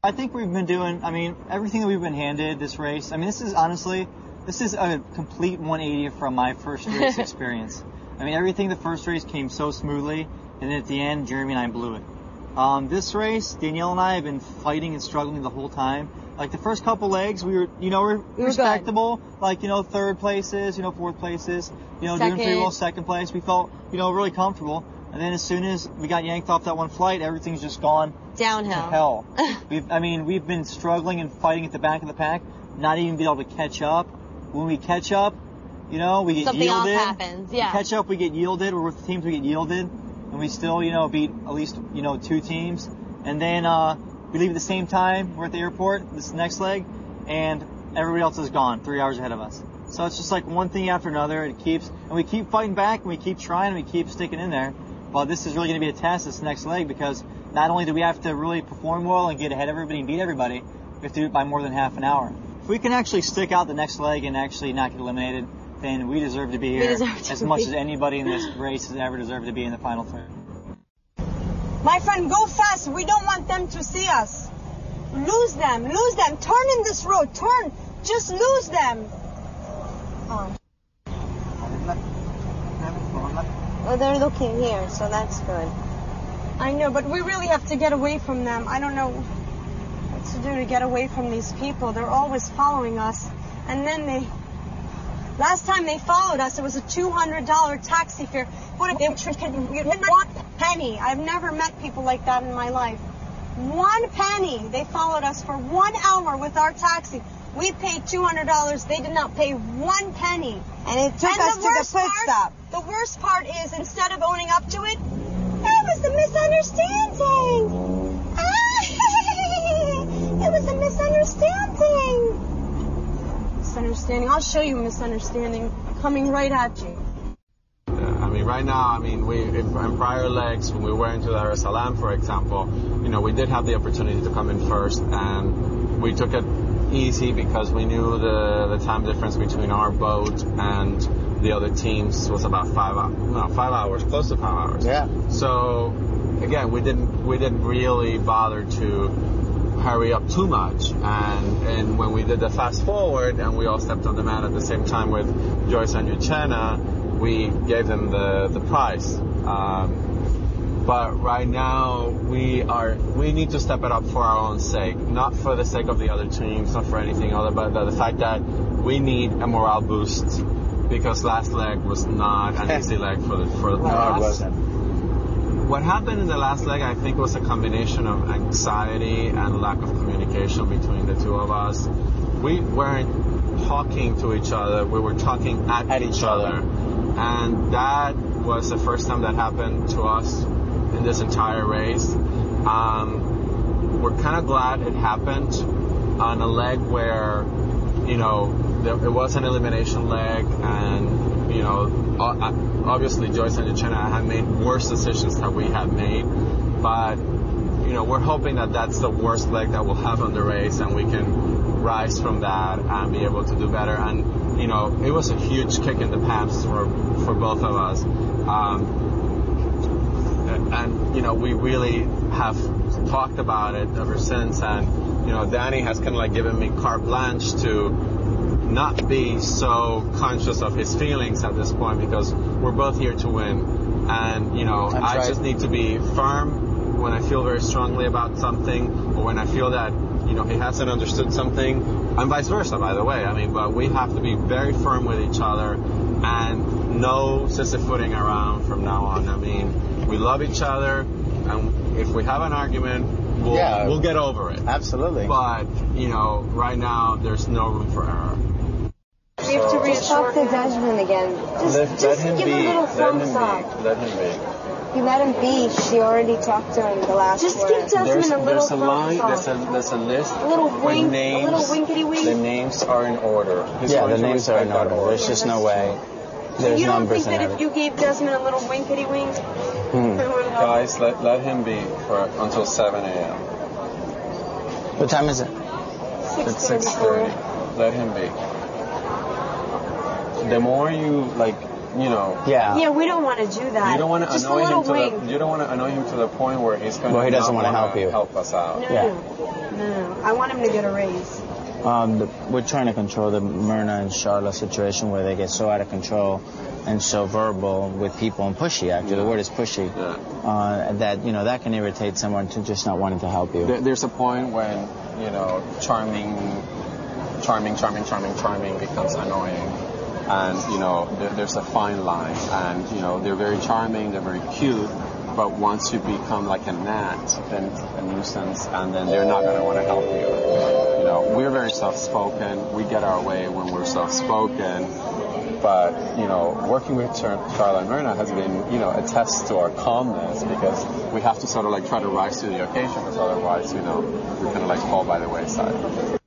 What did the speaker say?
I think we've been doing, everything that we've been handed this race. This is a complete 180 from my first race experience. Everything the first race came so smoothly, and then at the end, Jeremy and I blew it. This race, Danielle and I have been fighting and struggling the whole time. Like the first couple legs, we were respectable. Good. Third places, fourth places, doing pretty well. Second place, we felt, really comfortable. And then as soon as we got yanked off that one flight, everything's just gone downhill. To hell. We've been struggling and fighting at the back of the pack, not even being able to catch up. When we catch up, we get something yielded. Else happens. Yeah. We catch up, we get yielded. We're with the teams, we get yielded, and we still, beat at least, 2 teams. And then we leave at the same time. We're at the airport. This next leg, and everybody else is gone 3 hours ahead of us. So it's just like one thing after another. And we keep fighting back, and we keep trying, and we keep sticking in there. But this is really going to be a test, this next leg, because not only do we have to really perform well and get ahead of everybody and beat everybody, we have to do it by more than half an hour. If we can actually stick out the next leg and actually not get eliminated, then we deserve to be here as much as anybody in this race has ever deserved to be in the final third. My friend, go fast. We don't want them to see us. Lose them. Turn in this road. Turn. Just lose them. Well, they're looking here, so that's good. I know, but we really have to get away from them. I don't know what to do to get away from these people. They're always following us. And then last time they followed us, it was a $200 taxi fare. What if you didn't want a penny? I've never met people like that in my life. 1 penny. They followed us for 1 hour with our taxi. We paid $200. They did not pay 1 penny. And it took us to the pit stop. The worst part is, instead of owning up to it, it was a misunderstanding. It was a misunderstanding. Misunderstanding. I'll show you a misunderstanding coming right at you. Right now, in prior legs, when we were into Dar es Salaam, for example, we did have the opportunity to come in first, and we took it easy because we knew the time difference between our boat and the other teams was about 5 hours, close to 5 hours. Yeah. So again, we didn't really bother to hurry up too much, and when we did the fast forward and we all stepped on the mat at the same time with Joyce and Uchenna, we gave them the prize. But right now we need to step it up for our own sake, not for the sake of the other teams, not for anything other, but the fact that we need a morale boost, because last leg was not an easy leg for us. No, it wasn't. What happened in the last leg, I think, was a combination of anxiety and lack of communication between the two of us. We weren't talking to each other, we were talking at each other. And that was the first time that happened to us in this entire race. We're kind of glad it happened on a leg where, it was an elimination leg, and, obviously Joyce and Uchenna had made worse decisions than we had made, but, we're hoping that that's the worst leg that we'll have on the race, and we can rise from that and be able to do better. And, it was a huge kick in the pants for both of us. And we really have talked about it ever since. And, Danny has kind of like given me carte blanche to not be so conscious of his feelings at this point, because we're both here to win. And, I just need to be firm when I feel very strongly about something, or when I feel that, he hasn't understood something, and vice versa, by the way. But we have to be very firm with each other and no sissy-footing around from now on. We love each other, and if we have an argument, we'll get over it. Absolutely. But, right now, there's no room for error. We have to talk to Desmond again. Just give a little thumbs up. Let him be. You let him be. She already talked to him the last Just word. give Desmond a little line. thumbs up. There's a list. A little wink. Names, a little winkety wink. The names are in order. The names are in order. There's just no way. There's you don't numbers think that if you gave Desmond a little winkety wink? Guys, let him be until 7 a.m. What time is it? 6:30. It's 6:30. Let him be. The more you you know. Yeah. Yeah, we don't want to do that. You don't want to Just annoy a little him wing. you don't want to annoy him to the point where he's going Well, he doesn't want to help us out. No. I want him to get a raise. We're trying to control the Myrna and Charlotte situation where they get so out of control and so verbal with people and pushy, actually. The word is pushy. Yeah. That, you know, that can irritate someone to just not wanting to help you. There's a point when, you know, charming becomes annoying. And, you know, there's a fine line. And, you know, they're very charming, they're very cute. But once you become like a gnat, then a nuisance, and then they're not going to want to help you. You know, we're very soft-spoken. We get our way when we're soft-spoken. But, you know, working with Charlotte and Myrna has been, you know, a test to our calmness, because we have to sort of like try to rise to the occasion, because otherwise, you know, we kind of like fall by the wayside.